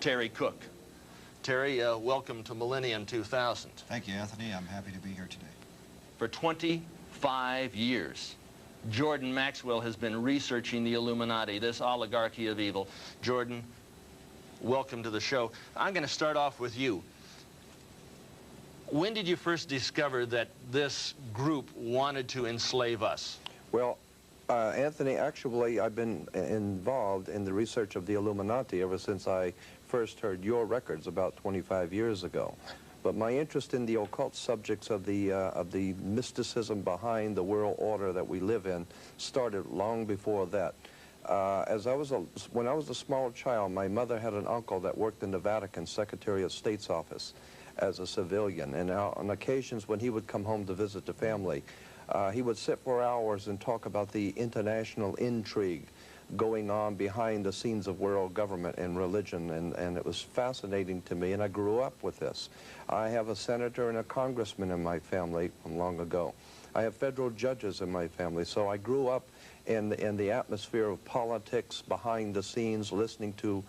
Terry Cook. Terry, welcome to Millennium 2000. Thank you, Anthony. I'm happy to be here today. For 25 years, Jordan Maxwell has been researching the Illuminati, this oligarchy of evil. Jordan, welcome to the show. I'm going to start off with you. When did you first discover that this group wanted to enslave us? Well, Anthony, actually, I've been involved in the research of the Illuminati ever since I first heard your records about 25 years ago. But my interest in the occult subjects of the mysticism behind the world order that we live in started long before that. When I was a small child, my mother had an uncle that worked in the Vatican Secretary of State's office as a civilian. And on occasions when he would come home to visit the family, he would sit for hours and talk about the international intrigue going on behind the scenes of world government and religion, and it was fascinating to me, and I grew up with this. I have a senator and a congressman in my family from long ago. I have federal judges in my family, so I grew up in the atmosphere of politics behind the scenes, listening to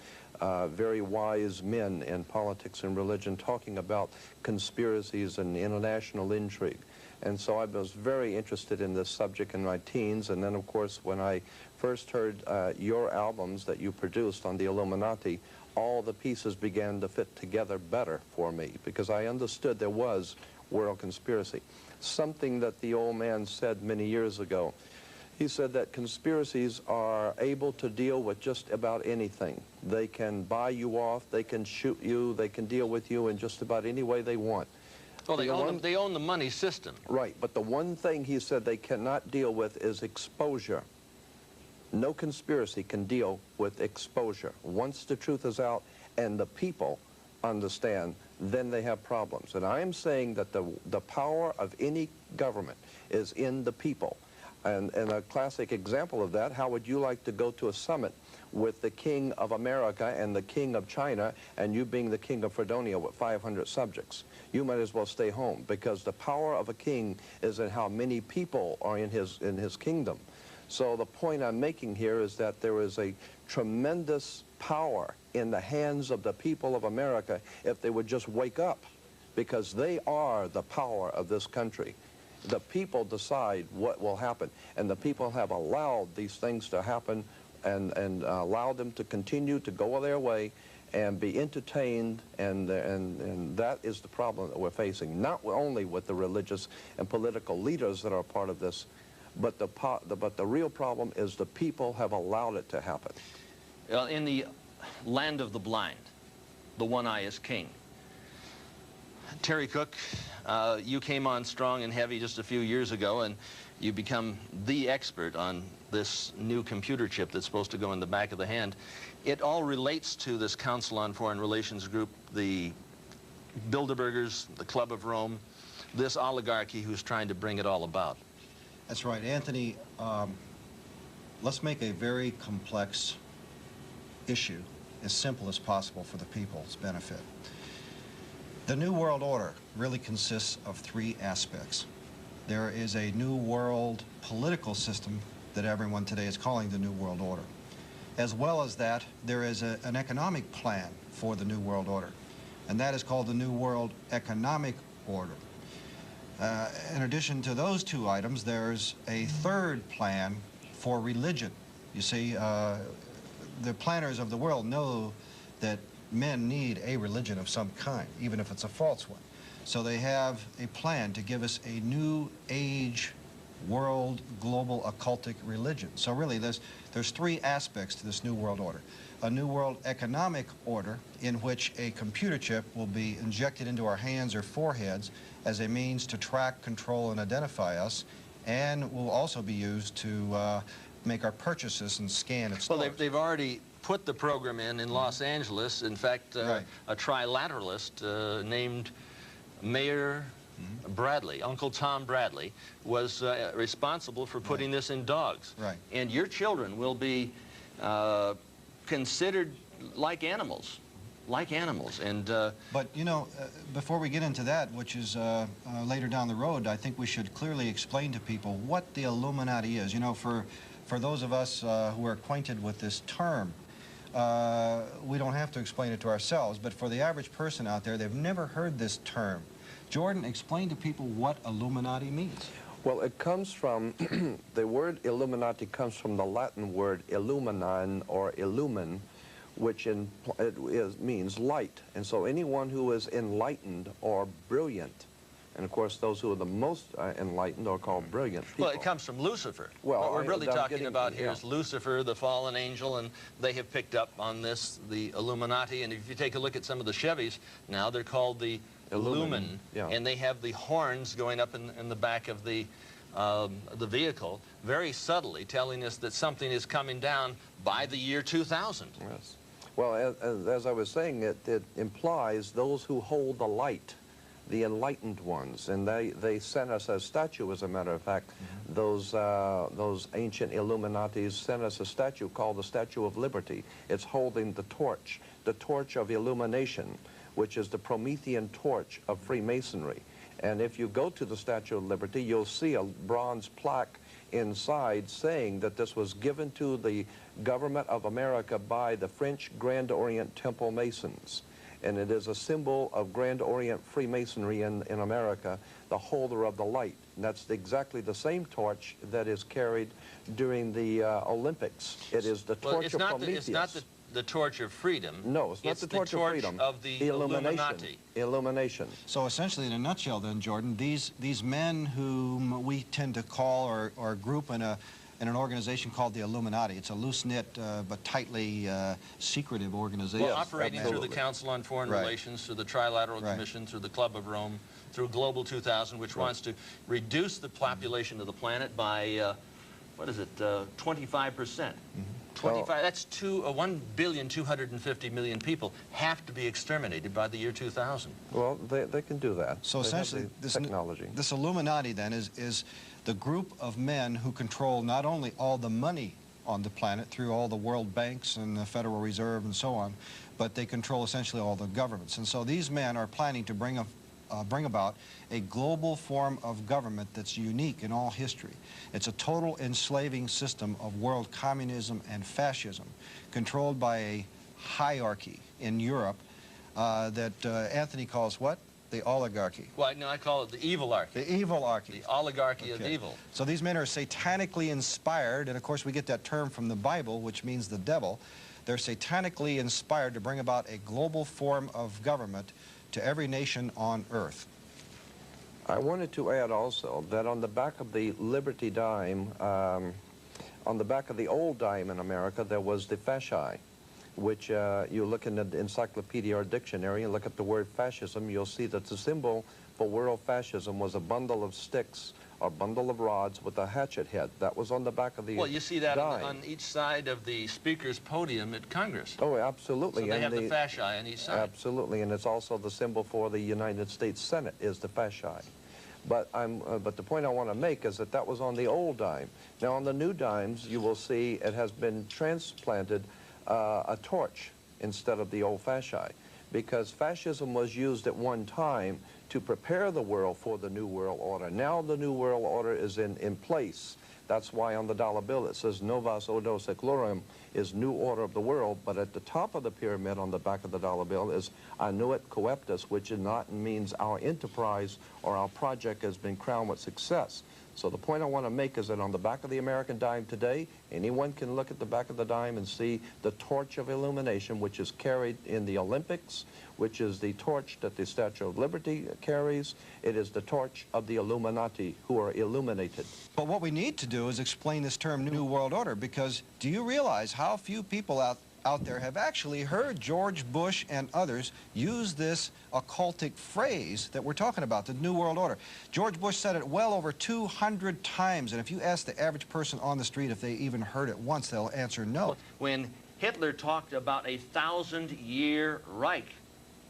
very wise men in politics and religion talking about conspiracies and international intrigue. And so I was very interested in this subject in my teens, and then of course when I first heard your albums that you produced on the Illuminati, all the pieces began to fit together better for me, because I understood there was world conspiracy. Something that the old man said many years ago. He said that conspiracies are able to deal with just about anything. They can buy you off, they can shoot you, they can deal with you in just about any way they want. Well, they own the money system. Right, but the one thing he said they cannot deal with is exposure. No conspiracy can deal with exposure. Once the truth is out and the people understand, then they have problems. And I am saying that the power of any government is in the people. And a classic example of that, how would you like to go to a summit with the King of America and the King of China, and you being the King of Fredonia with 500 subjects? You might as well stay home, because the power of a king is in how many people are in his kingdom. So the point I'm making here is that there is a tremendous power in the hands of the people of America if they would just wake up, because they are the power of this country. The people decide what will happen, and the people have allowed these things to happen and allowed them to continue to go their way and be entertained, and that is the problem that we're facing, not only with the religious and political leaders that are part of this, but the real problem is the people have allowed it to happen. In the land of the blind, the one eye is king. Terry Cook, you came on strong and heavy just a few years ago, and you become the expert on this new computer chip that's supposed to go in the back of the hand. It all relates to this Council on Foreign Relations group, the Bilderbergers, the Club of Rome, this oligarchy who's trying to bring it all about. That's right, Anthony. Let's make a very complex issue as simple as possible for the people's benefit. The New World Order really consists of three aspects. There is a New World political system that everyone today is calling the New World Order. As well as that, there is an economic plan for the New World Order, and that is called the New World Economic Order. In addition to those two items, there's a third plan for religion. You see, the planners of the world know that men need a religion of some kind, even if it's a false one. So they have a plan to give us a new age, world, global occultic religion. So really there's three aspects to this new world order. A new world economic order in which a computer chip will be injected into our hands or foreheads as a means to track, control, and identify us, and will also be used to make our purchases and scan at stores. Well, they've already put the program in Los Angeles. In fact, Right. a trilateralist named Mayor Bradley, Uncle Tom Bradley, was responsible for putting this in dogs. Right. And your children will be considered like animals. And but you know, before we get into that, which is later down the road, I think we should clearly explain to people what the Illuminati is. You know, for those of us who are acquainted with this term, we don't have to explain it to ourselves, but for the average person out there, they've never heard this term. Jordan, explain to people what Illuminati means. Well, it comes from, the word Illuminati comes from the Latin word illuminan or illumin, which means light. And so anyone who is enlightened or brilliant, and of course those who are the most enlightened are called brilliant people. well, it comes from Lucifer. Well, what we're really talking getting, about here yeah. is Lucifer, the fallen angel, and they have picked up on this, the Illuminati. And if you take a look at some of the Chevys now, they're called the Illumin, yeah. and they have the horns going up in the back of the vehicle, very subtly telling us that something is coming down by the year 2000. Yes. Well, as I was saying, it implies those who hold the light, the enlightened ones, and they sent us a statue, as a matter of fact. Those ancient Illuminatis sent us a statue called the Statue of Liberty. It's holding the torch of illumination, which is the Promethean torch of Freemasonry. And if you go to the Statue of Liberty, you'll see a bronze plaque inside saying that this was given to the government of America by the French Grand Orient Temple Masons. And it is a symbol of Grand Orient Freemasonry in America, the holder of the light. And that's exactly the same torch that is carried during the Olympics. It is the torch of Prometheus. It's not the torch of freedom. No, it's not the torch of freedom. Of the Illuminati. Illumination. So essentially, in a nutshell then, Jordan, these men whom we tend to call or group in an organization called the Illuminati. It's a loose-knit but tightly secretive organization. Well, operating through the Council on Foreign Right. Relations, through the Trilateral Right. Commission, through the Club of Rome, through Global 2000, which wants to reduce the population of the planet by, 25%. 25, that's 1,250,000,000 people have to be exterminated by the year 2000. Well, they can do that. So They have essentially, the technology. this Illuminati then is the group of men who control not only all the money on the planet through all the world banks and the Federal Reserve and so on, but they control essentially all the governments. And so these men are planning to bring about a global form of government that's unique in all history. It's a total enslaving system of world communism and fascism, controlled by a hierarchy in Europe that Anthony calls what? The oligarchy. Well, no, I call it the evilarchy. The evilarchy. The oligarchy of evil. So these men are satanically inspired, and of course we get that term from the Bible, which means the devil. They're satanically inspired to bring about a global form of government to every nation on earth. I wanted to add also that on the back of the Liberty dime, on the back of the old dime in America, there was the fasci, which you look in the encyclopedia or dictionary and look at the word fascism, you'll see that the symbol for world fascism was a bundle of sticks or bundle of rods with a hatchet head. That was on the back of the Well, you see that dime. on each side of the speaker's podium at Congress. Oh, absolutely. So they and have the fasci on each side. Absolutely, and it's also the symbol for the United States Senate is the fasci. But the point I want to make is that that was on the old dime. Now on the new dimes, you will see it has been transplanted a torch instead of the old fasci, because fascism was used at one time to prepare the world for the New World Order. Now the New World Order is in place. That's why on the dollar bill it says Novus Ordo Seclorum is New Order of the World, but at the top of the pyramid on the back of the dollar bill is Annuit Coeptus, which is not means our enterprise or our project has been crowned with success. So the point I want to make is that on the back of the American dime today, anyone can look at the back of the dime and see the torch of illumination, which is carried in the Olympics, which is the torch that the Statue of Liberty carries. It is the torch of the Illuminati, who are illuminated. But what we need to do is explain this term New World Order, because do you realize how few people out there have actually heard George Bush and others use this occultic phrase that we're talking about, the New World Order. George Bush said it well over 200 times, and if you ask the average person on the street if they even heard it once, they'll answer no. When Hitler talked about a 1,000-year Reich,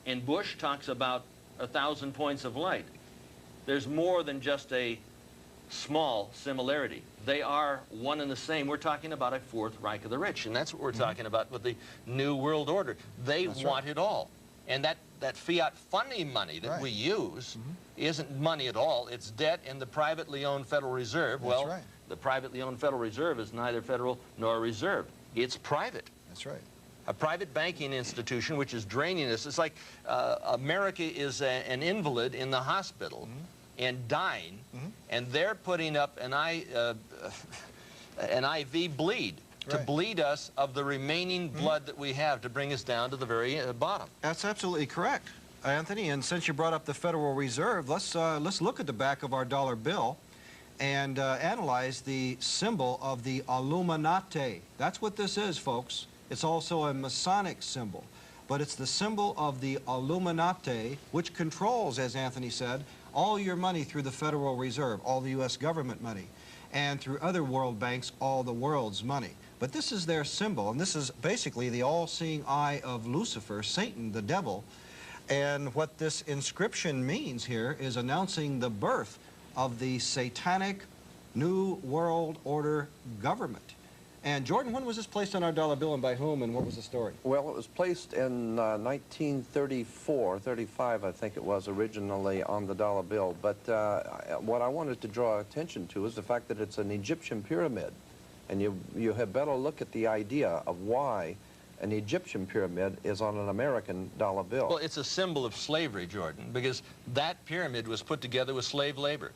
and Bush talks about 1,000 points of light, there's more than just a small similarity. They are one and the same. We're talking about a Fourth Reich of the rich, and that's what we're talking about with the New World Order. They want it all. And that fiat funding money that we use isn't money at all. It's debt in the privately owned Federal Reserve. Well, the privately owned Federal Reserve is neither federal nor reserve. It's private. That's right. A private banking institution which is draining us. It's like America is an invalid in the hospital and dying, and they're putting up an IV bleed to bleed us of the remaining blood that we have to bring us down to the very bottom. That's absolutely correct, Anthony. And since you brought up the Federal Reserve, let's look at the back of our dollar bill and analyze the symbol of the Illuminati. That's what this is, folks. It's also a Masonic symbol, but it's the symbol of the Illuminati, which controls, as Anthony said, all your money through the Federal Reserve, all the U.S. government money, and through other world banks, all the world's money. But this is their symbol, and this is basically the all-seeing eye of Lucifer, Satan, the devil. And what this inscription means here is announcing the birth of the satanic New World Order government. And Jordan, when was this placed on our dollar bill, and by whom, and what was the story? Well, it was placed in 1934, 35, I think it was, originally on the dollar bill. But what I wanted to draw attention to is the fact that it's an Egyptian pyramid. And you had better look at the idea of why an Egyptian pyramid is on an American dollar bill. Well, it's a symbol of slavery, Jordan, because that pyramid was put together with slave labor.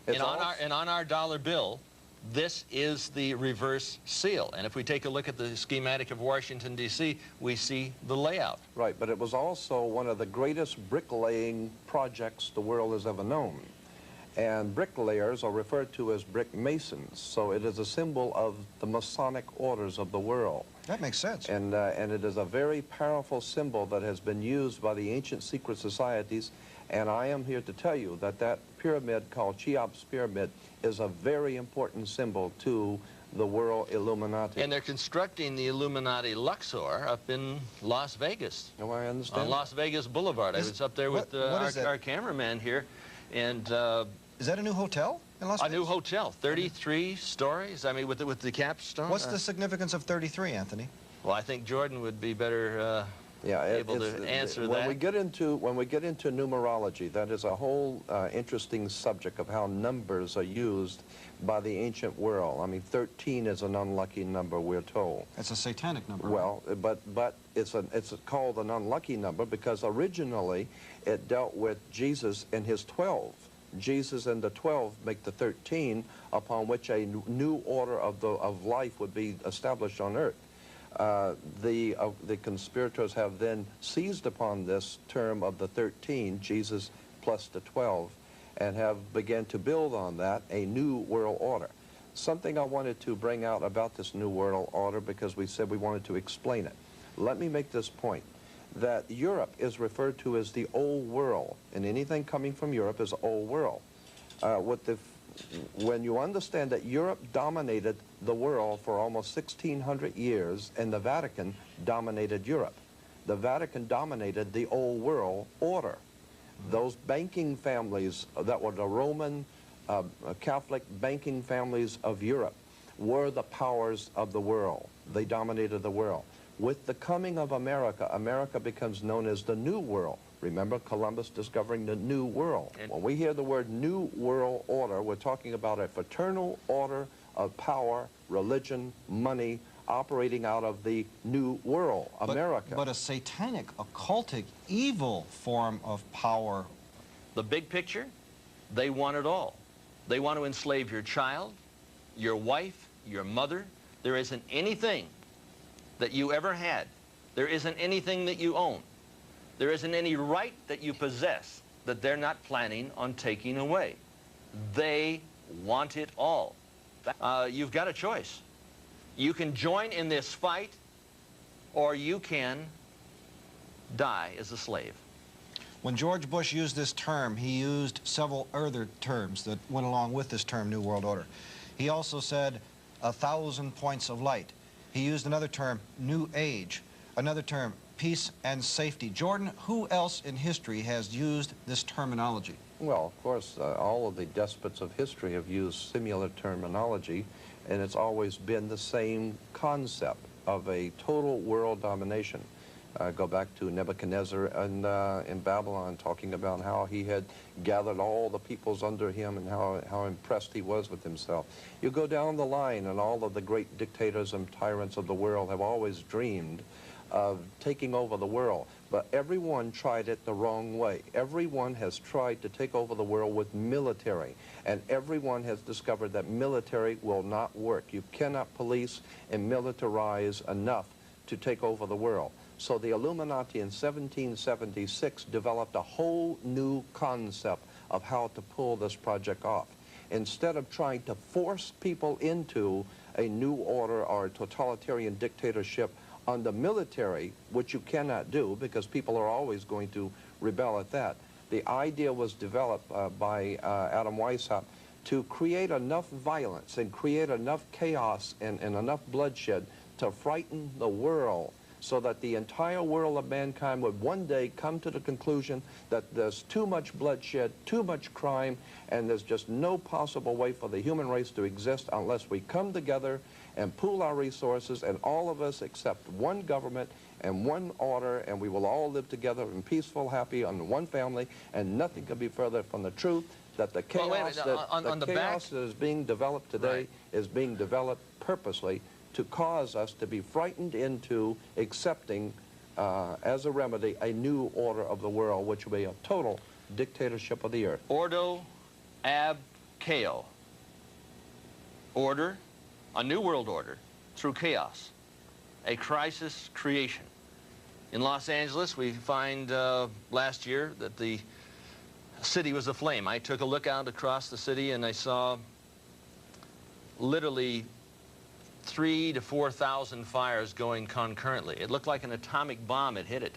And on our dollar bill, this is the reverse seal. And if we take a look at the schematic of Washington, D.C., we see the layout. Right, but it was also one of the greatest bricklaying projects the world has ever known. And bricklayers are referred to as brick masons, so it is a symbol of the Masonic orders of the world. That makes sense. And it is a very powerful symbol that has been used by the ancient secret societies, and I am here to tell you that that pyramid called Cheops Pyramid is a very important symbol to the world Illuminati. And they're constructing the Illuminati Luxor up in Las Vegas. Oh, I understand. On Las Vegas Boulevard. I was up there with our cameraman here, and is that a new hotel in Las Vegas? A new hotel, 33 stories. I mean, with the capstone. What's the significance of 33, Anthony? Well, I think Jordan would be better able to answer that. When we get into numerology, that is a whole interesting subject of how numbers are used by the ancient world. I mean, 13 is an unlucky number, we're told. It's a satanic number. Well, but it's called an unlucky number because originally it dealt with Jesus and his 12. Jesus and the 12 make the 13, upon which a new order of life would be established on earth. The conspirators have then seized upon this term of the 13, Jesus plus the 12, and have begun to build on that a new world order. Something I wanted to bring out about this new world order, because we said we wanted to explain it. Let me make this point, that Europe is referred to as the old world, and anything coming from Europe is old world. When you understand that Europe dominated the world for almost 1,600 years, and the Vatican dominated Europe. The Vatican dominated the old world order. Those banking families that were the Roman Catholic banking families of Europe were the powers of the world. They dominated the world. With the coming of America, America becomes known as the New World. Remember Columbus discovering the New World. When we hear the word New World Order, we're talking about a fraternal order of power, religion, money, operating out of the New World, America. But a satanic, occultic, evil form of power. The big picture, they want it all. They want to enslave your child, your wife, your mother. There isn't anything that you ever had. There isn't anything that you own. There isn't any right that you possess that they're not planning on taking away. They want it all. You've got a choice. You can join in this fight, or you can die as a slave. When George Bush used this term, he used several other terms that went along with this term, New World Order. He also said 1,000 points of light. He used another term, New Age, another term, peace and safety. Jordan, who else in history has used this terminology? Well, of course, all of the despots of history have used similar terminology, and it's always been the same concept of a total world domination. Go back to Nebuchadnezzar in Babylon, talking about how he had gathered all the peoples under him and how impressed he was with himself. You go down the line, and all of the great dictators and tyrants of the world have always dreamed of taking over the world. But everyone tried it the wrong way. Everyone has tried to take over the world with military, and everyone has discovered that military will not work. You cannot police and militarize enough to take over the world. So the Illuminati in 1776 developed a whole new concept of how to pull this project off. Instead of trying to force people into a new order or a totalitarian dictatorship on the military, which you cannot do because people are always going to rebel at that, the idea was developed by Adam Weishaupt to create enough violence and create enough chaos and enough bloodshed to frighten the world, so that the entire world of mankind would one day come to the conclusion that there's too much bloodshed, too much crime, and there's just no possible way for the human race to exist unless we come together and pool our resources, and all of us accept one government and one order, and we will all live together in peaceful, happy, on one family, and nothing could be further from the truth that the chaos, that is being developed today is being developed purposely to cause us to be frightened into accepting, as a remedy, a new order of the world, which will be a total dictatorship of the earth. Ordo ab chaos. Order, a new world order, through chaos. A crisis creation. In Los Angeles, we find last year that the city was aflame. I took a look out across the city and I saw literally 3,000 to 4,000 fires going concurrently. It looked like an atomic bomb had hit it.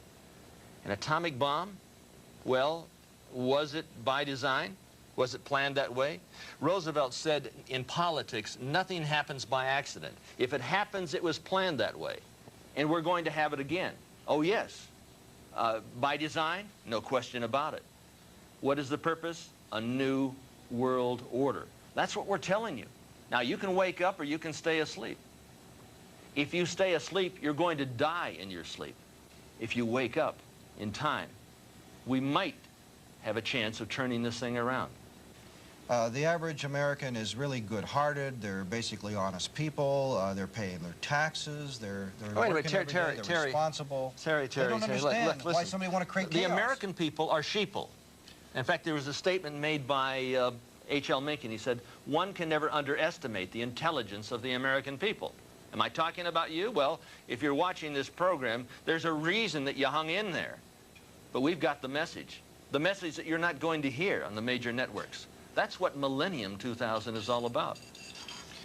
An atomic bomb? Well, was it by design? Was it planned that way? Roosevelt said in politics, nothing happens by accident. If it happens, it was planned that way. And we're going to have it again. Oh, yes. By design? No question about it. What is the purpose? A new world order. That's what we're telling you. Now, you can wake up or you can stay asleep. If you stay asleep, you're going to die in your sleep. If you wake up in time, we might have a chance of turning this thing around. The average American is really good-hearted. They're basically honest people. They're paying their taxes. They're working every day. They're responsible. Terry, they don't understand why somebody want to create chaos. The American people are sheeple. In fact, there was a statement made by H.L. Mencken. He said, one can never underestimate the intelligence of the American people. Am I talking about you? Well, if you're watching this program, there's a reason that you hung in there. But we've got the message that you're not going to hear on the major networks. That's what Millennium 2000 is all about.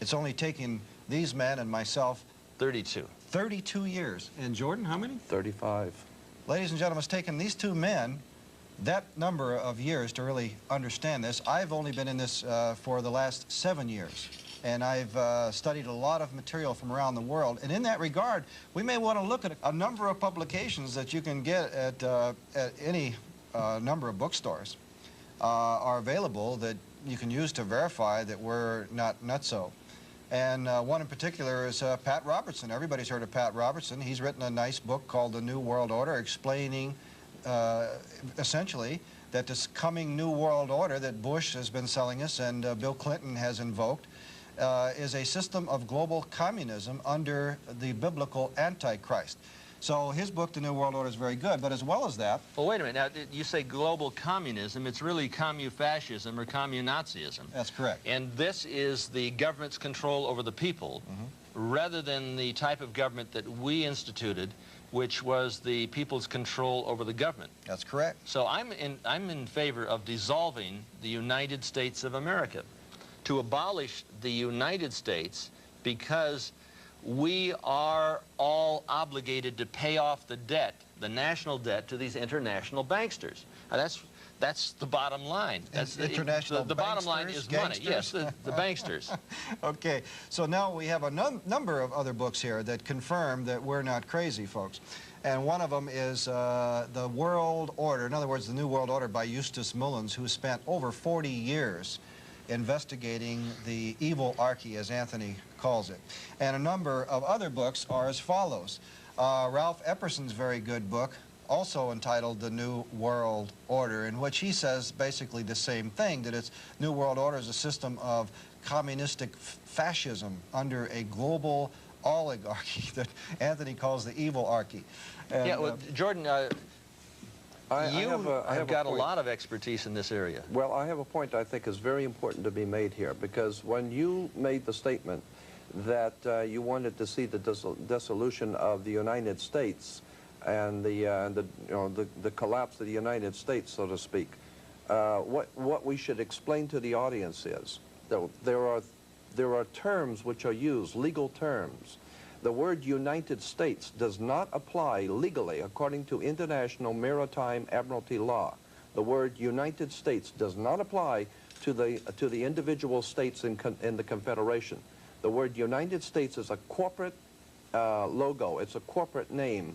It's only taken these men and myself 32 years. And Jordan, how many? 35. Ladies and gentlemen, it's taken these two men that number of years to really understand this. I've only been in this for the last 7 years. And I've studied a lot of material from around the world. And in that regard, we may want to look at a number of publications that you can get at any number of bookstores are available that you can use to verify that we're not nutso. And one in particular is Pat Robertson. Everybody's heard of Pat Robertson. He's written a nice book called The New World Order, explaining essentially that this coming New World Order that Bush has been selling us and Bill Clinton has invoked is a system of global communism under the biblical Antichrist. So his book, The New World Order, is very good. But as well as that... Well, wait a minute. Now, you say global communism. It's really commu-fascism or commu-Nazism. That's correct. And this is the government's control over the people, rather than the type of government that we instituted, which was the people's control over the government. That's correct. So I'm in favor of dissolving the United States of America, to abolish the United States, because we are all obligated to pay off the debt, the national debt, to these international banksters. Now, that's the bottom line. That's international the bottom line is money. Yes, the banksters. Okay, so now we have a number of other books here that confirm that we're not crazy, folks. And one of them is The World Order, in other words, The New World Order by Eustace Mullins, who spent over 40 years investigating the evil archy, as Anthony calls it. And a number of other books are as follows. Ralph Epperson's very good book, also entitled The New World Order, in which he says basically the same thing, that its New World Order is a system of communistic fascism under a global oligarchy that Anthony calls the evil archy. And, yeah, well, Jordan, you have got a lot of expertise in this area. Well, I have a point I think is very important to be made here, because when you made the statement that you wanted to see the dissolution of the United States and the collapse of the United States, so to speak, what we should explain to the audience is that there are terms which are used, legal terms. The word United States does not apply legally according to international maritime admiralty law. The word United States does not apply to the individual states in the Confederation. The word United States is a corporate logo. It's a corporate name.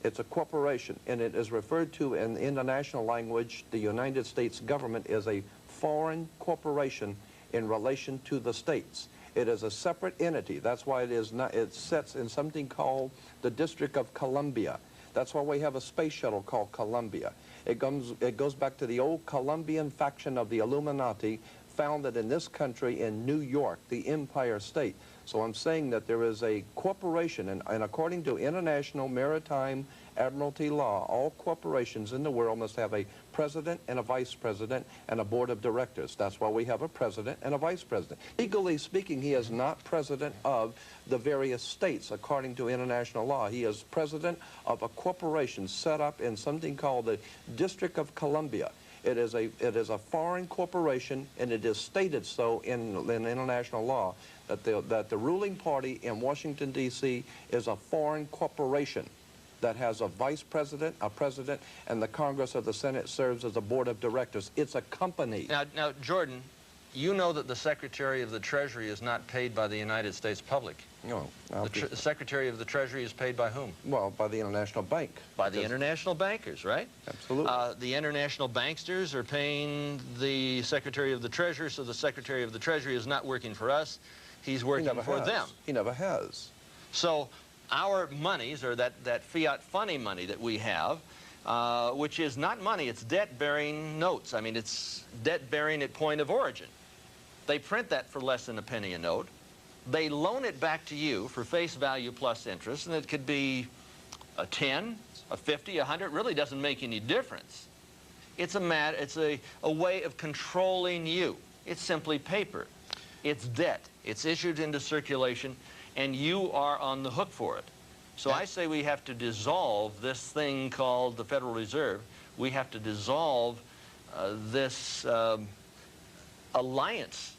It's a corporation, and it is referred to in international language. The United States government is a foreign corporation in relation to the states. It is a separate entity. That's why it is not. It sits in something called the District of Columbia. That's why we have a space shuttle called Columbia. It goes back to the old Columbian faction of the Illuminati, founded in this country in New York, the Empire State. So I'm saying that there is a corporation, and according to international maritime admiralty law, all corporations in the world must have a president and a vice president and a board of directors. That's why we have a president and a vice president. Legally speaking, he is not president of the various states according to international law. He is president of a corporation set up in something called the District of Columbia. It is a foreign corporation, and it is stated so in international law that the ruling party in Washington, D.C. is a foreign corporation that has a vice president, a president, and the Congress or the Senate serves as a board of directors. It's a company. Now, Jordan, you know that the Secretary of the Treasury is not paid by the United States public. No. The Secretary of the Treasury is paid by whom? Well, by the International Bank. By the international bankers, right? Absolutely. The international banksters are paying the Secretary of the Treasury, so the Secretary of the Treasury is not working for us. He's working for them. He never has. So our monies, or that fiat funding money that we have, which is not money, it's debt-bearing notes. I mean, it's debt-bearing at point of origin. They print that for less than a penny a note. They loan it back to you for face value plus interest, and it could be a 10, a 50, a 100. It really doesn't make any difference. It's a way of controlling you. It's simply paper. It's debt. It's issued into circulation, and you are on the hook for it. So I say we have to dissolve this thing called the Federal Reserve. We have to dissolve this alliance.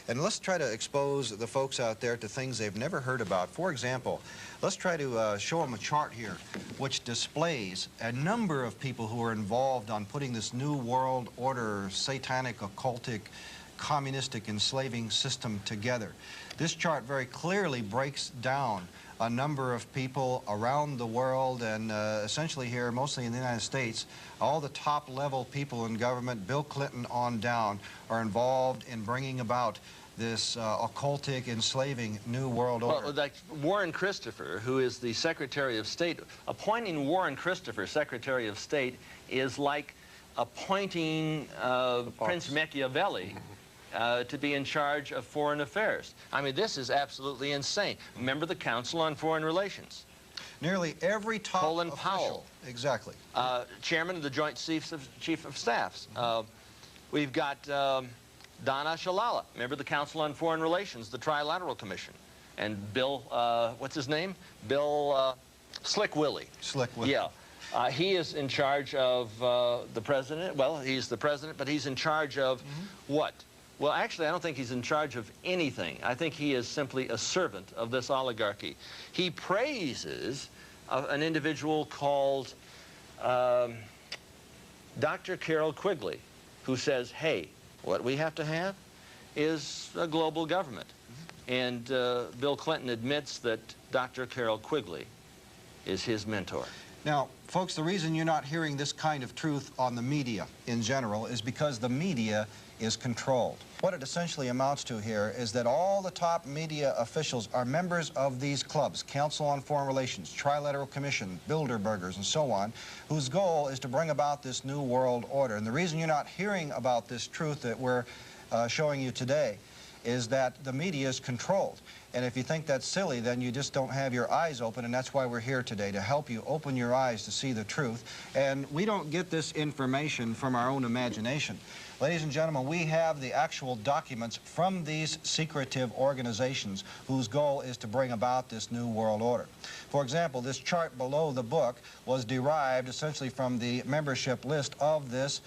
And let's try to expose the folks out there to things they've never heard about. For example, let's try to show them a chart here which displays a number of people who are involved on putting this New World Order, satanic, occultic, communistic enslaving system together. This chart very clearly breaks down a number of people around the world, and essentially here, mostly in the United States, all the top-level people in government, Bill Clinton on down, are involved in bringing about this occultic, enslaving New World Order. Well, like Warren Christopher, who is the Secretary of State, appointing Warren Christopher Secretary of State is like appointing Prince Machiavelli to be in charge of foreign affairs. I mean, this is absolutely insane. Remember the Council on Foreign Relations. Nearly every top Colin official. Powell. Exactly. Chairman of the Joint Chief of Staffs. We've got Donna Shalala, member of the Council on Foreign Relations, the Trilateral Commission. And Bill, what's his name? Bill Slick Willie. Slick Willie. Yeah. He is in charge of the president. Well, he's the president, but he's in charge of what? Well, actually, I don't think he's in charge of anything. I think he is simply a servant of this oligarchy. He praises an individual called Dr. Carol Quigley, who says, hey, what we have to have is a global government. And Bill Clinton admits that Dr. Carol Quigley is his mentor. Now, folks, the reason you're not hearing this kind of truth on the media in general is because the media is controlled. What it essentially amounts to here is that all the top media officials are members of these clubs, Council on Foreign Relations, Trilateral Commission, Bilderbergers, and so on, whose goal is to bring about this new world order. And the reason you're not hearing about this truth that we're showing you today is that the media is controlled. And if you think that's silly, then you just don't have your eyes open, and that's why we're here today, to help you open your eyes to see the truth. And we don't get this information from our own imagination. Ladies and gentlemen, we have the actual documents from these secretive organizations whose goal is to bring about this new world order. For example, this chart below the book was derived essentially from the membership list of this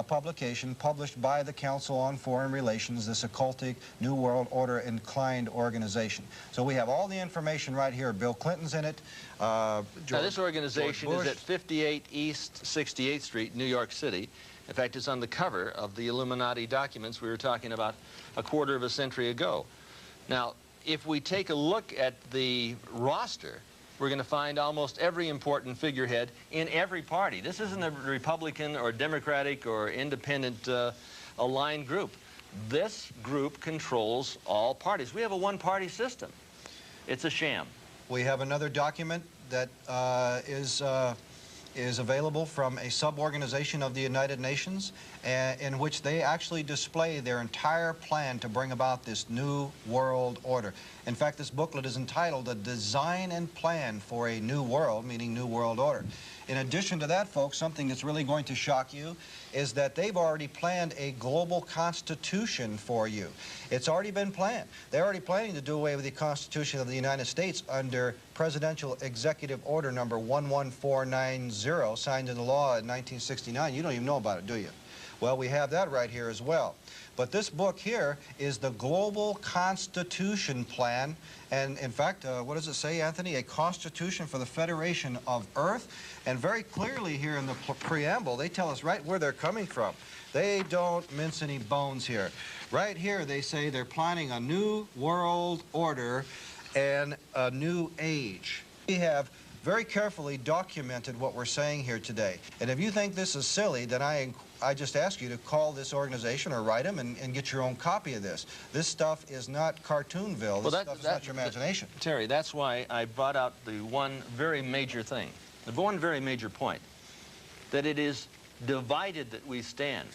publication published by the Council on Foreign Relations, this occultic New World Order inclined organization. So we have all the information right here. Bill Clinton's in it. Now, this organization is at 58 East 68th Street, New York City. In fact, it's on the cover of the Illuminati documents we were talking about a quarter of a century ago. Now, if we take a look at the roster, we're going to find almost every important figurehead in every party. This isn't a Republican or Democratic or independent aligned group. This group controls all parties. We have a one-party system. It's a sham. We have another document that is available from a sub-organization of the United Nations, in which they actually display their entire plan to bring about this new world order. In fact, this booklet is entitled A Design and Plan for a New World, meaning New World Order. In addition to that, folks, something that's really going to shock you is that they've already planned a global constitution for you. It's already been planned. They're already planning to do away with the Constitution of the United States under Presidential Executive Order number 11490, signed into law in 1969. You don't even know about it, do you? Well, we have that right here as well. But this book here is the Global Constitution Plan. And in fact, what does it say, Anthony? A Constitution for the Federation of Earth. And very clearly here in the preamble, they tell us right where they're coming from. They don't mince any bones here. Right here, they say they're planning a new world order and a new age. We have very carefully documented what we're saying here today. And if you think this is silly, then I just ask you to call this organization or write them and get your own copy of this. This stuff is not Cartoonville. This stuff is not your imagination. Terry, that's why I brought out the one very major thing, the one very major point, that it is divided that we stand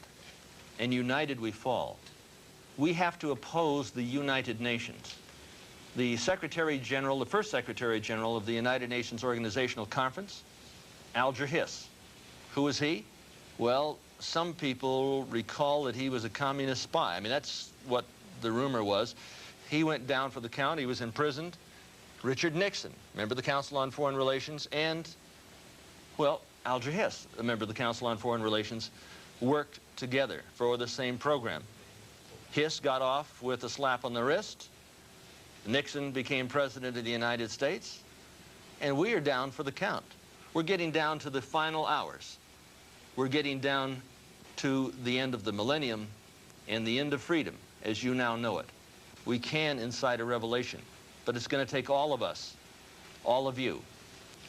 and united we fall. We have to oppose the United Nations. The Secretary General, the first Secretary General of the United Nations Organizational Conference, Alger Hiss. Who was he? Well, some people recall that he was a communist spy. I mean, that's what the rumor was. He went down for the count. He was imprisoned. Richard Nixon, member of the Council on Foreign Relations, and, well, Alger Hiss, a member of the Council on Foreign Relations, worked together for the same program. Hiss got off with a slap on the wrist. Nixon became president of the United States, and we are down for the count. We're getting down to the final hours. We're getting down to the end of the millennium and the end of freedom, as you now know it. We can incite a revelation, but it's going to take all of us, all of you,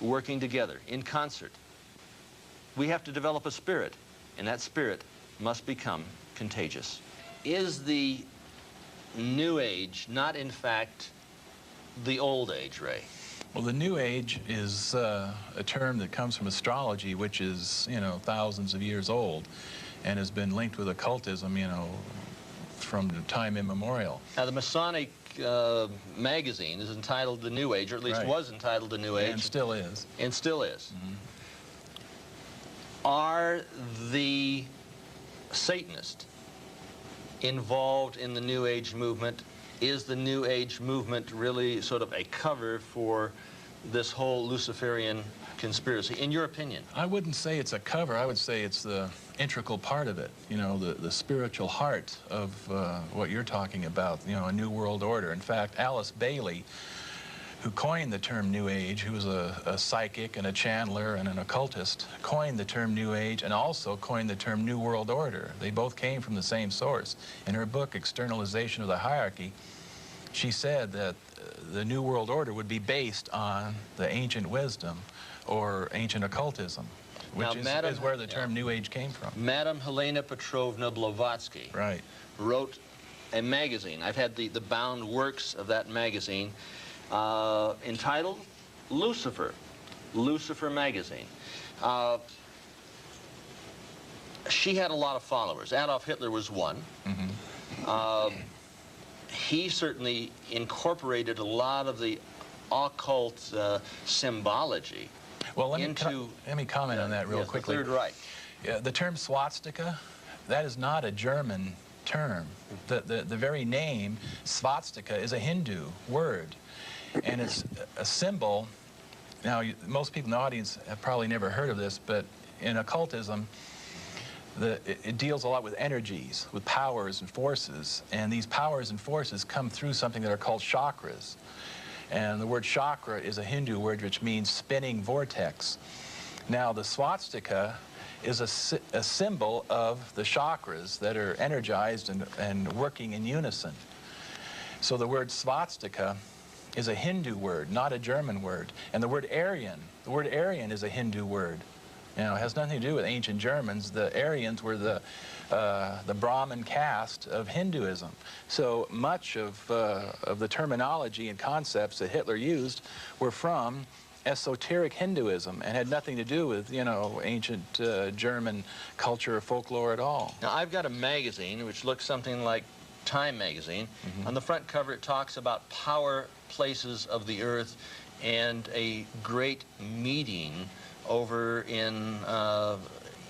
working together in concert. We have to develop a spirit, and that spirit must become contagious. Is the New Age not, in fact, the old age, Ray? Well, the New Age is a term that comes from astrology, which is, thousands of years old, and has been linked with occultism, from time immemorial. Now, the Masonic magazine is entitled The New Age, or at least Right. was entitled The New Age. And still is. And still is. Mm-hmm. Are the Satanists involved in the New Age movement? Is the New Age movement really sort of a cover for this whole Luciferian conspiracy, in your opinion? I wouldn't say it's a cover. I would say it's the integral part of it, you know, the spiritual heart of what you're talking about, you know, a new world order. In fact, Alice Bailey, who coined the term New Age, who was a psychic and a channeler and an occultist, coined the term New Age and also coined the term New World Order. They both came from the same source. In her book, Externalization of the Hierarchy, she said that the New World Order would be based on the ancient wisdom or ancient occultism, which is where the term New Age came from. Madame Helena Petrovna Blavatsky Right. wrote a magazine. I've had the bound works of that magazine entitled Lucifer, Lucifer magazine. She had a lot of followers. Adolf Hitler was one. Mm-hmm. He certainly incorporated a lot of the occult symbology. Well, let me comment on that real yes, quickly. The Third Reich. Yeah, the term swastika, that is not a German term. The very name, swastika, is a Hindu word. And it's a symbol. Now, most people in the audience have probably never heard of this, but in occultism, it deals a lot with energies, with powers and forces. And these powers and forces come through something that are called chakras. And the word chakra is a Hindu word which means spinning vortex. Now, the swastika is a symbol of the chakras that are energized and working in unison. So the word swastika is a Hindu word, not a German word. And the word Aryan is a Hindu word. You know, it has nothing to do with ancient Germans. The Aryans were the Brahmin caste of Hinduism. So much of the terminology and concepts that Hitler used were from esoteric Hinduism and had nothing to do with, you know, ancient German culture or folklore at all. Now, I've got a magazine which looks something like Time magazine. Mm-hmm. On the front cover, it talks about power places of the earth and a great meeting over in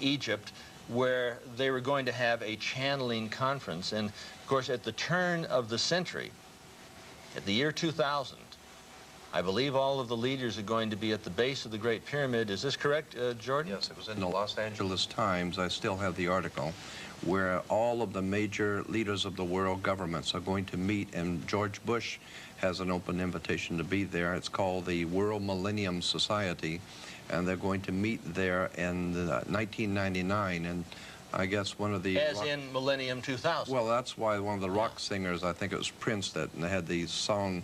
Egypt where they were going to have a channeling conference. And, of course, at the turn of the century, at the year 2000, I believe all of the leaders are going to be at the base of the Great Pyramid. Is this correct, Jordan? Yes, it was in the Los Angeles Times. I still have the article, where all of the major leaders of the world governments are going to meet, and George Bush has an open invitation to be there. It's called the World Millennium Society, and they're going to meet there in 1999, and I guess one of the... As in Millennium 2000. Well, that's why one of the rock singers, I think it was Prince, that had the song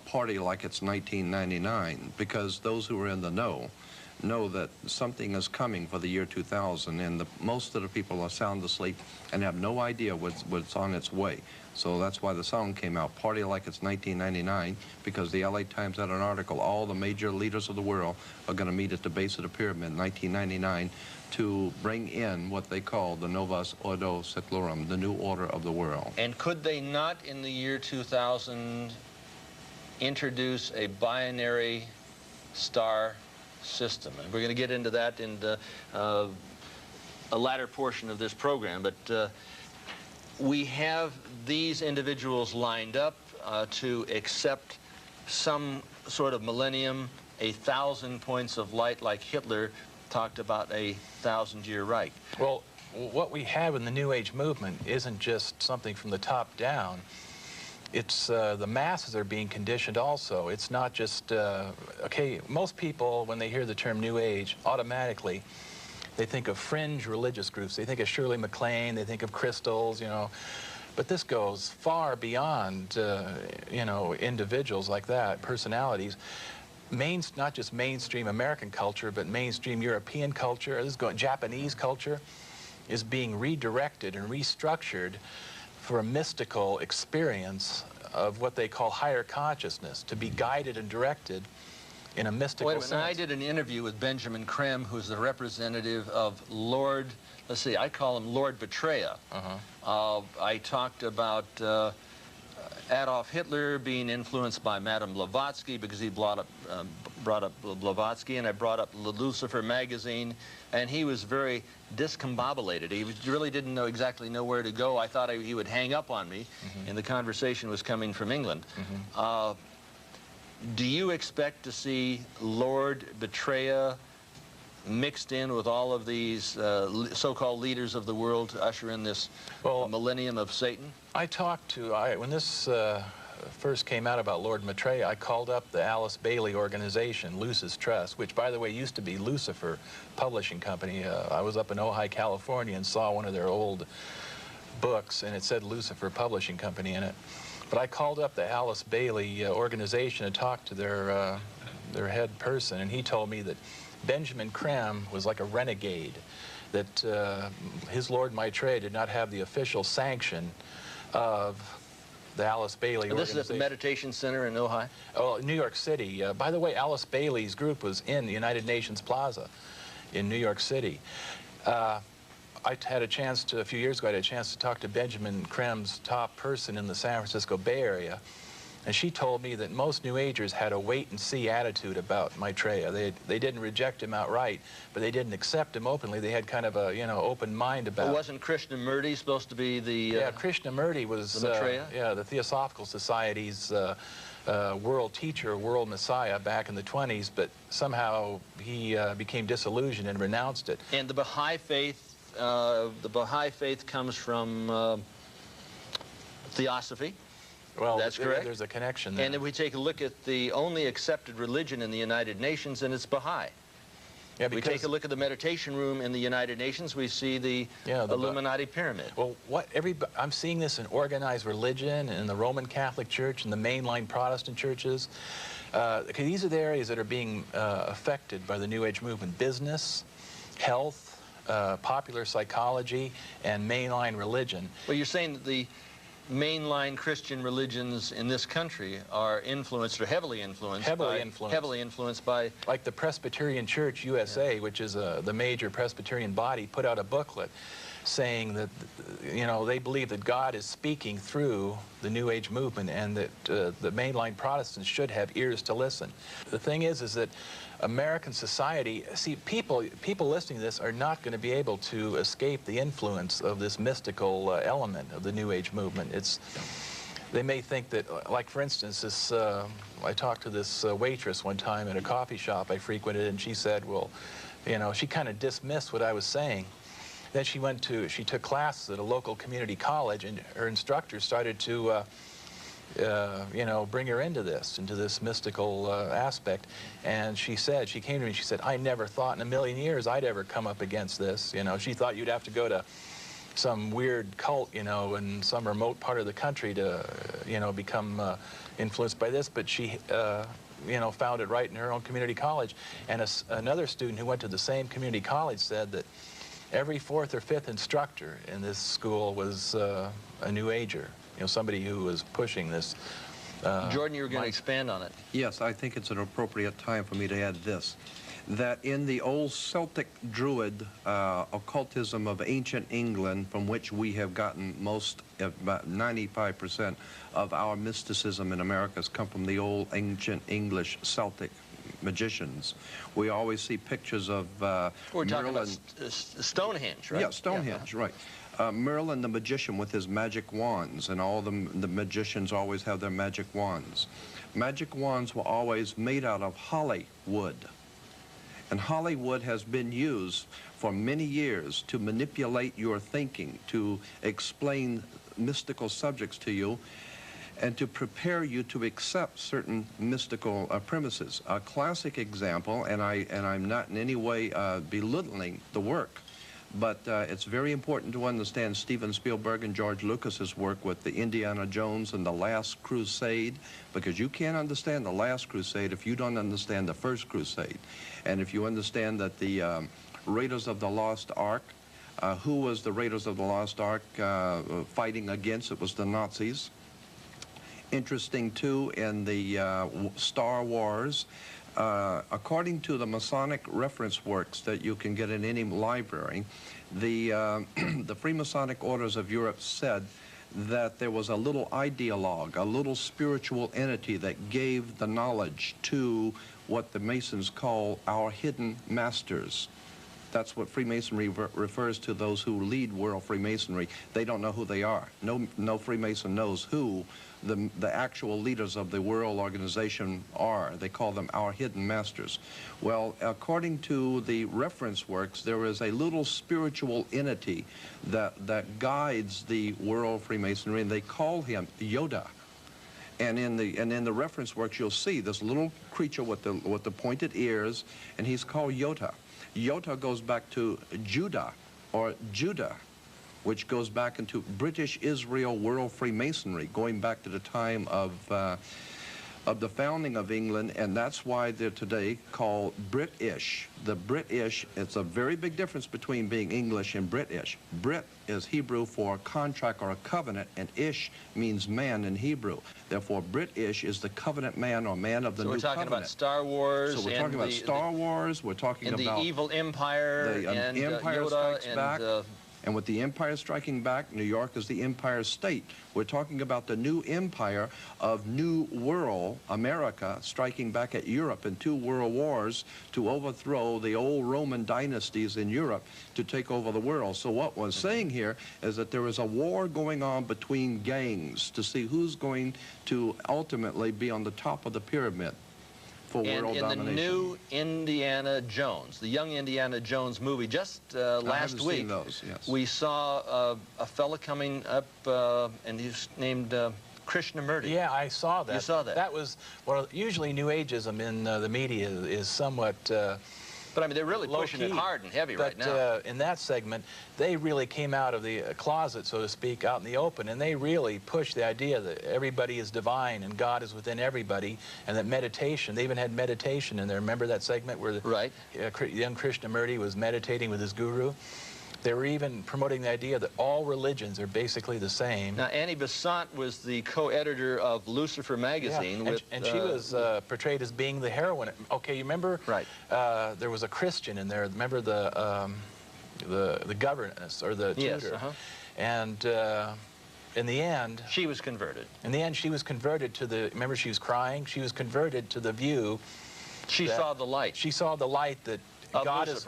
Party Like It's 1999, because those who are in the know that something is coming for the year 2000, and most of the people are sound asleep and have no idea what's on its way. So that's why the song came out, Party Like It's 1999, because the LA Times had an article, all the major leaders of the world are going to meet at the base of the pyramid in 1999 to bring in what they call the Novus Ordo Seclorum, the new order of the world. And could they not, in the year 2000, introduce a binary star system? And we're going to get into that in a latter portion of this program, but we have these individuals lined up to accept some sort of millennium, 1,000 points of light, like Hitler talked about a 1,000-year Reich. Well, what we have in the New Age movement isn't just something from the top down. It's the masses are being conditioned also. It's not just, okay, most people, when they hear the term New Age, automatically, they think of fringe religious groups. They think of Shirley MacLaine, they think of crystals, you know. But this goes far beyond, you know, individuals like that, personalities. Not just mainstream American culture, but mainstream European culture, Japanese culture is being redirected and restructured for a mystical experience of what they call higher consciousness, to be guided and directed in a mystical sense. I did an interview with Benjamin Krem, who's the representative of Lord, let's see, I call him Lord Betraya. I talked about Adolf Hitler being influenced by Madame Blavatsky because he brought up Blavatsky, and I brought up Lucifer magazine, and he was very discombobulated. He really didn't exactly know where to go. I thought he would hang up on me, and the conversation was coming from England. Do you expect to see Lord Betrayal mixed in with all of these so-called leaders of the world to usher in this millennium of Satan? I talked to, when this first came out about Lord Maitreya, I called up the Alice Bailey organization, Lucis Trust, which, by the way, used to be Lucifer Publishing Company. I was up in Ojai, California, and saw one of their old books, and it said Lucifer Publishing Company in it. But I called up the Alice Bailey organization and talked to their head person, and he told me that Benjamin Creme was like a renegade, that his Lord Maitreya did not have the official sanction of the Alice Bailey organization. This is at the Meditation Center in Ojai? Oh, New York City. By the way, Alice Bailey's group was in the United Nations Plaza in New York City. I had a chance to, a few years ago, I had a chance to talk to Benjamin Creme's top person in the San Francisco Bay Area, and she told me that most New Agers had a wait-and-see attitude about Maitreya. They didn't reject him outright, but they didn't accept him openly. They had kind of a, you know, open mind about it. Well, wasn't Krishnamurti supposed to be the... yeah, Krishnamurti was the Maitreya? Yeah, the Theosophical Society's world teacher, world messiah back in the 20s, but somehow he became disillusioned and renounced it. And the Baha'i faith comes from Theosophy. Well, that's correct. There's a connection there. And if we take a look at the only accepted religion in the United Nations, and it's Baha'i. Yeah, we take a look at the meditation room in the United Nations, we see the Illuminati pyramid. Well, I'm seeing this in organized religion, in the Roman Catholic Church, and the mainline Protestant churches. These are the areas that are being affected by the New Age movement: business, health, popular psychology, and mainline religion. Well, you're saying that the mainline Christian religions in this country are influenced, or heavily influenced by... Like the Presbyterian Church USA, which is the major Presbyterian body, put out a booklet saying that, you know, they believe that God is speaking through the New Age movement, and that the mainline Protestants should have ears to listen. The thing is that American society, see, people listening to this are not going to be able to escape the influence of this mystical element of the New Age movement. They may think that, like, for instance, this, I talked to this waitress one time at a coffee shop I frequented, and she said, well, you know, she kind of dismissed what I was saying. Then she took classes at a local community college, and her instructor started to, you know, bring her into this mystical aspect. And she came to me and she said, I never thought in a million years I'd ever come up against this. You know, she thought you'd have to go to some weird cult, you know, in some remote part of the country to, you know, become influenced by this. But she, you know, found it right in her own community college. And another student who went to the same community college said that every fourth or fifth instructor in this school was a New Ager, you know, somebody who was pushing this. Jordan, you were going to expand on it. Yes, I think it's an appropriate time for me to add this, that in the old Celtic Druid occultism of ancient England, from which we have gotten about 95% of our mysticism in America has come from the old ancient English Celtic magicians. We always see pictures of we're talking about Stonehenge, right? Yeah, Stonehenge, right. Merlin the magician with his magic wands, and all the magicians always have their magic wands. Magic wands were always made out of holly wood. And holly wood has been used for many years to manipulate your thinking, to explain mystical subjects to you, and to prepare you to accept certain mystical premises. A classic example, and I'm not in any way belittling the work, but it's very important to understand Steven Spielberg and George Lucas's work with the Indiana Jones and the Last Crusade, because you can't understand the Last Crusade if you don't understand the First Crusade. And if you understand that the Raiders of the Lost Ark, who was the Raiders of the Lost Ark fighting against? It was the Nazis. Interesting, too, in the Star Wars, according to the Masonic reference works that you can get in any library, the the Freemasonic Orders of Europe said that there was a little ideologue, a little spiritual entity that gave the knowledge to what the Masons call our hidden masters. That's what Freemasonry refers to, those who lead world Freemasonry. They don't know who they are. No Freemason knows who the actual leaders of the world organization are. They call them our hidden masters. Well, according to the reference works, there is a little spiritual entity that guides the world Freemasonry, and they call him Yoda. And in the reference works, you'll see this little creature with the pointed ears, and he's called Yota. Yota goes back to Judah, or Judah, which goes back into British Israel World Freemasonry, going back to the time of the founding of England, and that's why they're today called British. The British, it's a very big difference between being English and British. Brit is Hebrew for contract or a covenant, and ish means man in Hebrew. Therefore, British is the covenant man or man of the new covenant. So we're talking about Star Wars. So we're talking about Star Wars, we're talking about the evil empire, the and Empire Yoda, Strikes and Back. And with the Empire striking back, New York is the Empire State. We're talking about the new empire of New World, America, striking back at Europe in 2 world wars to overthrow the old Roman dynasties in Europe to take over the world. So what we're saying here is that there is a war going on between gangs to see who's going to ultimately be on the top of the pyramid. And in the new Indiana Jones, the young Indiana Jones movie, just last week, seen those, yes. We saw a fella coming up, and he's named Krishnamurti. Yeah, I saw that. You saw that? That was, well, usually New Ageism in the media is somewhat but I mean, they're really pushing it hard and heavy right now. But in that segment, they really came out of the closet, so to speak, out in the open, and they really pushed the idea that everybody is divine and God is within everybody, and that meditation, they even had meditation in there. Remember that segment where the young Krishnamurti was meditating with his guru? They were even promoting the idea that all religions are basically the same. Now, Annie Besant was the co-editor of Lucifer magazine. Yeah, and she was portrayed as being the heroine. Okay, you remember? Right. There was a Christian in there. Remember the governess or the tutor? Yes. And in the end, she was converted. In the end, she was converted to the. Remember, she was crying. She was converted to the view. She saw the light. She saw the light that God is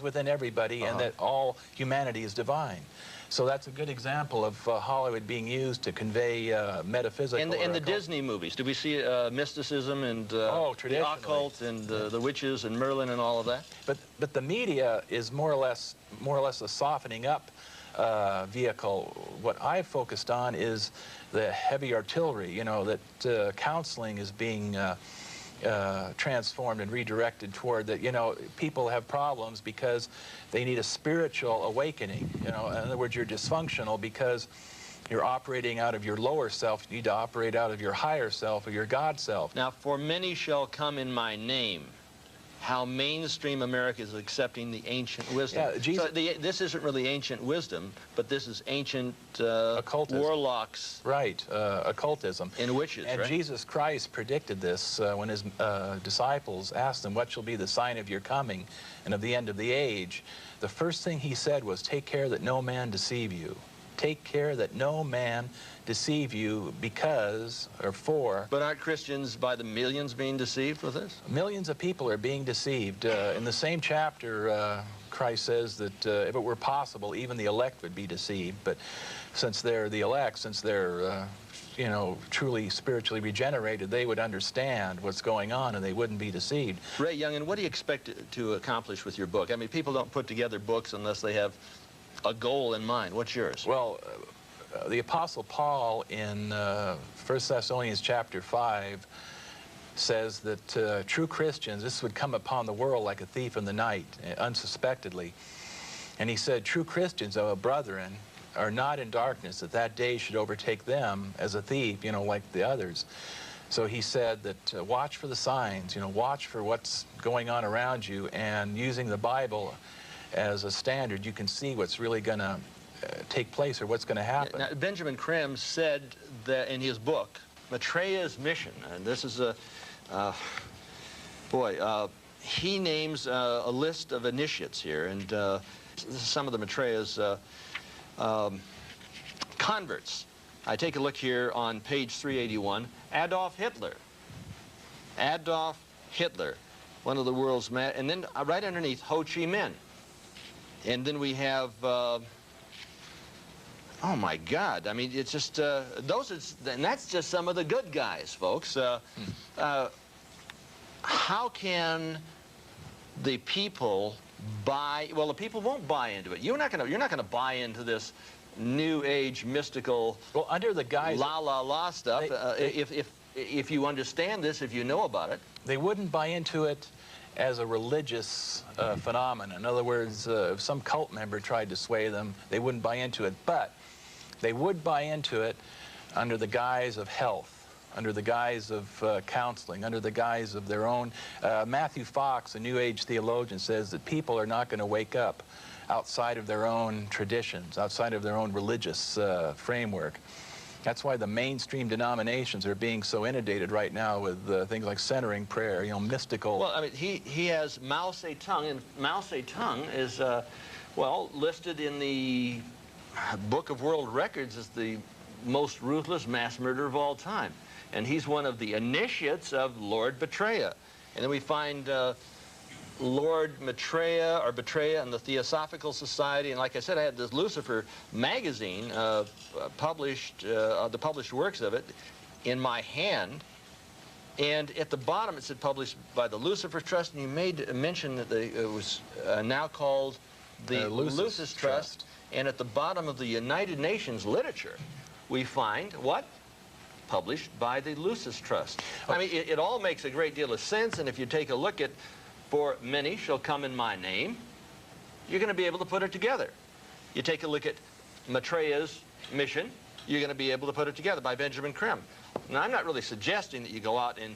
within everybody, and that all humanity is divine. So that's a good example of Hollywood being used to convey metaphysical. In the Disney movies, do we see mysticism and the occult and the witches and Merlin and all of that? But the media is more or less a softening up vehicle. What I've focused on is the heavy artillery. You know, that counseling is being transformed and redirected toward that. You know, people have problems because they need a spiritual awakening. You know, in other words, you're dysfunctional because you're operating out of your lower self. You need to operate out of your higher self or your God self. Now, for many shall come in my name. How mainstream America is accepting the ancient wisdom. Yeah, Jesus, so this isn't really ancient wisdom, but this is ancient occultism. Warlocks. Right, occultism. And witches, and right? Jesus Christ predicted this when his disciples asked him, what shall be the sign of your coming and of the end of the age? The first thing he said was, take care that no man deceive you. Take care that no man deceive you because, or for... But aren't Christians by the millions being deceived with this? Millions of people are being deceived. In the same chapter, Christ says that if it were possible, even the elect would be deceived. But since they're the elect, since they're, you know, truly spiritually regenerated, they would understand what's going on and they wouldn't be deceived. Ray Yungen, what do you expect to accomplish with your book? I mean, people don't put together books unless they have a goal in mind. What's yours? Well, the Apostle Paul in 1 Thessalonians chapter 5 says that true Christians, this would come upon the world like a thief in the night, unsuspectedly. And he said, true Christians, brethren, are not in darkness, that that day should overtake them as a thief, you know, like the others. So he said that watch for the signs, you know, watch for what's going on around you, and using the Bible as a standard, you can see what's really going to take place or what's going to happen. Now, Benjamin Creme said that in his book, Maitreya's Mission, and this is a, he names a list of initiates here, and this is some of the Maitreya's converts. I take a look here on page 381, Adolf Hitler. Adolf Hitler, one of the world's and then right underneath, Ho Chi Minh. And then we have, oh my God, I mean, it's just, and that's just some of the good guys, folks. How can the people buy, well, the people won't buy into it. You're not gonna buy into this New Age mystical, well, under the guise la stuff. If you understand this, if you know about it, they wouldn't buy into it as a religious phenomenon. In other words, if some cult member tried to sway them, they wouldn't buy into it. But they would buy into it under the guise of health, under the guise of counseling, under the guise of their own. Matthew Fox, a New Age theologian, says that people are not going to wake up outside of their own traditions, outside of their own religious framework. That's why the mainstream denominations are being so inundated right now with things like centering prayer, you know, mystical. Well, I mean, he has Mao Zedong, and Mao Zedong is, well, listed in the Book of World Records as the most ruthless mass murderer of all time. And he's one of the initiates of Lord Betraya. And then we find Lord Maitreya, or Betraya, and the Theosophical Society. And like I said, I had this Lucifer magazine published, the published works of it, in my hand. And at the bottom it said published by the Lucifer Trust, and you made mention that it was now called the Lucis Trust. And at the bottom of the United Nations literature, we find what? Published by the Lucis Trust. I mean, it all makes a great deal of sense, and if you take a look at "For many shall come in my name," you're going to be able to put it together. You take a look at Maitreya's mission, you're going to be able to put it together, by Benjamin Creme. Now, I'm not really suggesting that you go out and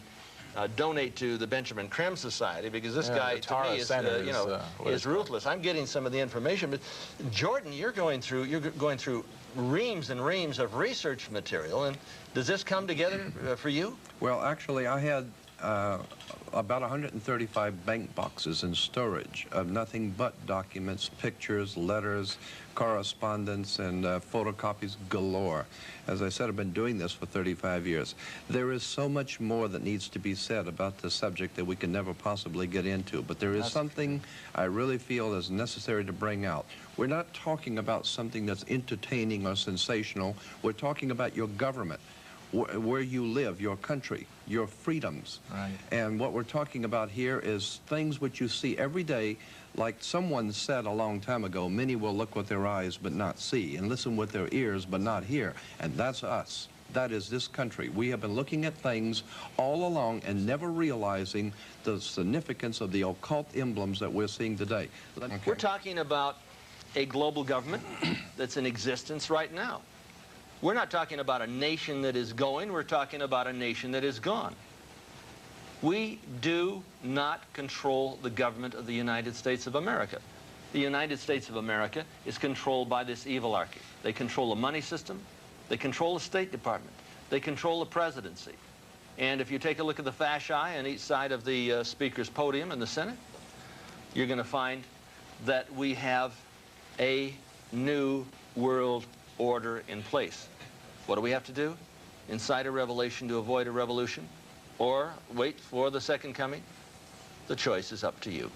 donate to the Benjamin Creme Society, because this guy, to me, is, you know, is ruthless. I'm getting some of the information, but Jordan, you're going through reams and reams of research material, and does this come together for you? Well, actually, I had about 135 bank boxes in storage of nothing but documents, pictures, letters, correspondence, and photocopies galore. As I said, I've been doing this for 35 years. There is so much more that needs to be said about the subject that we can never possibly get into, but there is something I really feel is necessary to bring out. We're not talking about something that's entertaining or sensational. We're talking about your government, where you live, your country, your freedoms. Right. And what we're talking about here is things which you see every day. Like someone said a long time ago, many will look with their eyes but not see, and listen with their ears but not hear. And that's us. That is this country. We have been looking at things all along and never realizing the significance of the occult emblems that we're seeing today. Okay. We're talking about a global government that's in existence right now. We're not talking about a nation that is going, we're talking about a nation that is gone. We do not control the government of the United States of America. The United States of America is controlled by this evilarchy. They control the money system, they control the State Department, they control the presidency. And if you take a look at the fasci on each side of the Speaker's podium in the Senate, you're going to find that we have a new world order in place. What do we have to do? Incite a revelation to avoid a revolution? Or wait for the second coming? The choice is up to you.